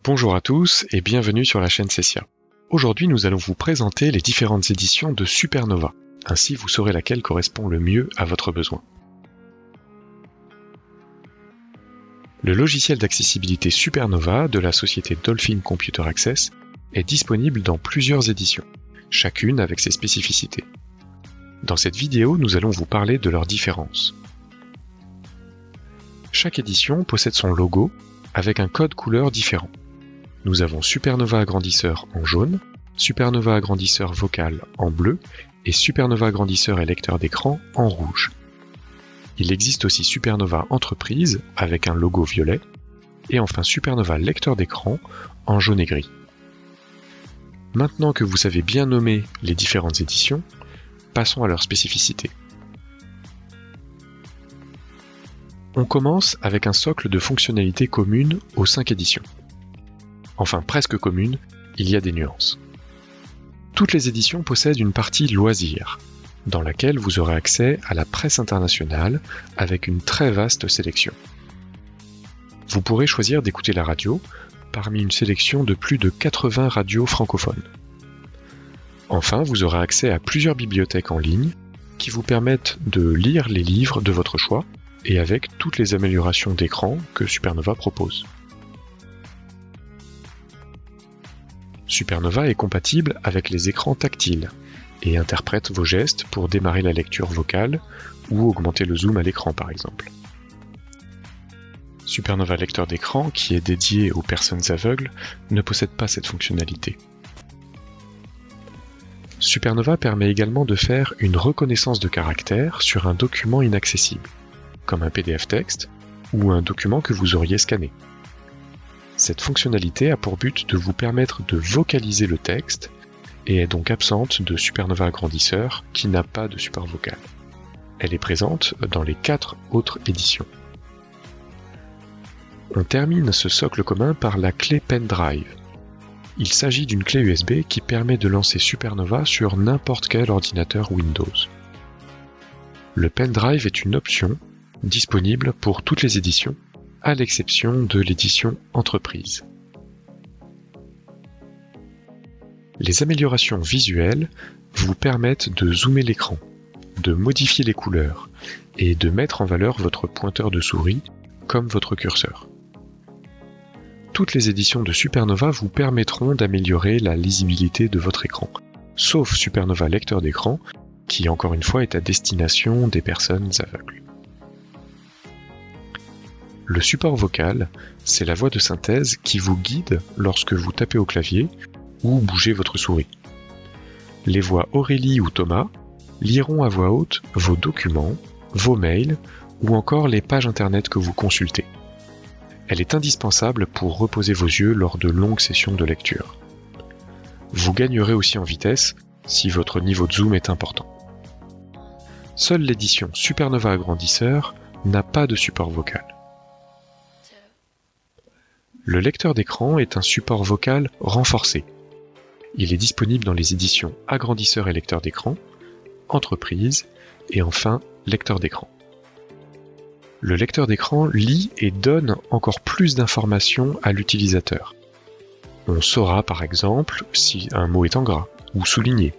Bonjour à tous et bienvenue sur la chaîne Cessia. Aujourd'hui, nous allons vous présenter les différentes éditions de Supernova. Ainsi, vous saurez laquelle correspond le mieux à votre besoin. Le logiciel d'accessibilité Supernova de la société Dolphin Computer Access est disponible dans plusieurs éditions, chacune avec ses spécificités. Dans cette vidéo, nous allons vous parler de leurs différences. Chaque édition possède son logo avec un code couleur différent. Nous avons Supernova agrandisseur en jaune, Supernova agrandisseur vocal en bleu et Supernova agrandisseur et lecteur d'écran en rouge. Il existe aussi Supernova entreprise avec un logo violet et enfin Supernova lecteur d'écran en jaune et gris. Maintenant que vous savez bien nommer les différentes éditions, passons à leurs spécificités. On commence avec un socle de fonctionnalités communes aux 5 éditions. Enfin presque communes, il y a des nuances. Toutes les éditions possèdent une partie loisirs, dans laquelle vous aurez accès à la presse internationale avec une très vaste sélection. Vous pourrez choisir d'écouter la radio parmi une sélection de plus de 80 radios francophones. Enfin, vous aurez accès à plusieurs bibliothèques en ligne qui vous permettent de lire les livres de votre choix et avec toutes les améliorations d'écran que Supernova propose. Supernova est compatible avec les écrans tactiles et interprète vos gestes pour démarrer la lecture vocale ou augmenter le zoom à l'écran par exemple. Supernova lecteur d'écran, qui est dédié aux personnes aveugles, ne possède pas cette fonctionnalité. Supernova permet également de faire une reconnaissance de caractère sur un document inaccessible, comme un PDF texte ou un document que vous auriez scanné. Cette fonctionnalité a pour but de vous permettre de vocaliser le texte et est donc absente de Supernova agrandisseur qui n'a pas de support vocal. Elle est présente dans les 4 autres éditions. On termine ce socle commun par la clé pendrive. Il s'agit d'une clé USB qui permet de lancer Supernova sur n'importe quel ordinateur Windows. Le pendrive est une option disponible pour toutes les éditions, à l'exception de l'édition entreprise. Les améliorations visuelles vous permettent de zoomer l'écran, de modifier les couleurs et de mettre en valeur votre pointeur de souris comme votre curseur. Toutes les éditions de Supernova vous permettront d'améliorer la lisibilité de votre écran, sauf Supernova lecteur d'écran, qui encore une fois est à destination des personnes aveugles. Le support vocal, c'est la voix de synthèse qui vous guide lorsque vous tapez au clavier ou bougez votre souris. Les voix Aurélie ou Thomas liront à voix haute vos documents, vos mails ou encore les pages internet que vous consultez. Elle est indispensable pour reposer vos yeux lors de longues sessions de lecture. Vous gagnerez aussi en vitesse si votre niveau de zoom est important. Seule l'édition Supernova agrandisseur n'a pas de support vocal. Le lecteur d'écran est un support vocal renforcé. Il est disponible dans les éditions agrandisseur et lecteur d'écran, entreprise et enfin lecteur d'écran. Le lecteur d'écran lit et donne encore plus d'informations à l'utilisateur. On saura par exemple si un mot est en gras ou souligné,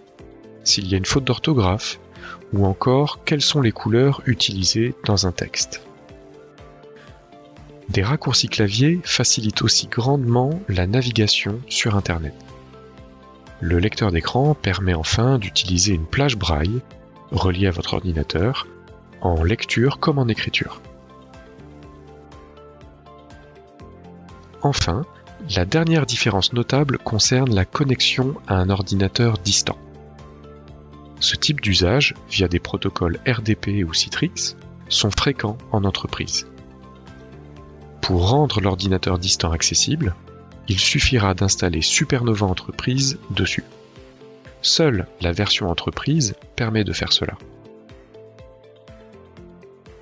s'il y a une faute d'orthographe ou encore quelles sont les couleurs utilisées dans un texte. Des raccourcis clavier facilitent aussi grandement la navigation sur Internet. Le lecteur d'écran permet enfin d'utiliser une plage braille reliée à votre ordinateur en lecture comme en écriture. Enfin, la dernière différence notable concerne la connexion à un ordinateur distant. Ce type d'usage, via des protocoles RDP ou Citrix, sont fréquents en entreprise. Pour rendre l'ordinateur distant accessible, il suffira d'installer Supernova Entreprise dessus. Seule la version Entreprise permet de faire cela.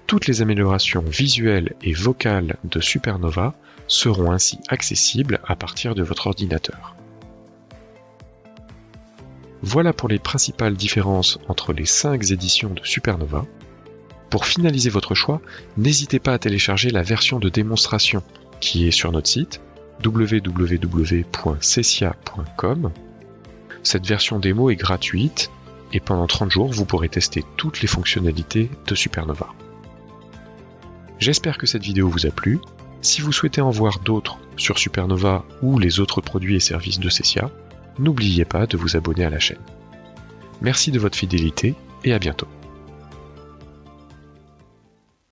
Toutes les améliorations visuelles et vocales de Supernova seront ainsi accessibles à partir de votre ordinateur. Voilà pour les principales différences entre les 5 éditions de Supernova. Pour finaliser votre choix, n'hésitez pas à télécharger la version de démonstration qui est sur notre site www.cesia.com. Cette version démo est gratuite et pendant 30 jours, vous pourrez tester toutes les fonctionnalités de Supernova. J'espère que cette vidéo vous a plu. Si vous souhaitez en voir d'autres sur Supernova ou les autres produits et services de Cesia, n'oubliez pas de vous abonner à la chaîne. Merci de votre fidélité et à bientôt.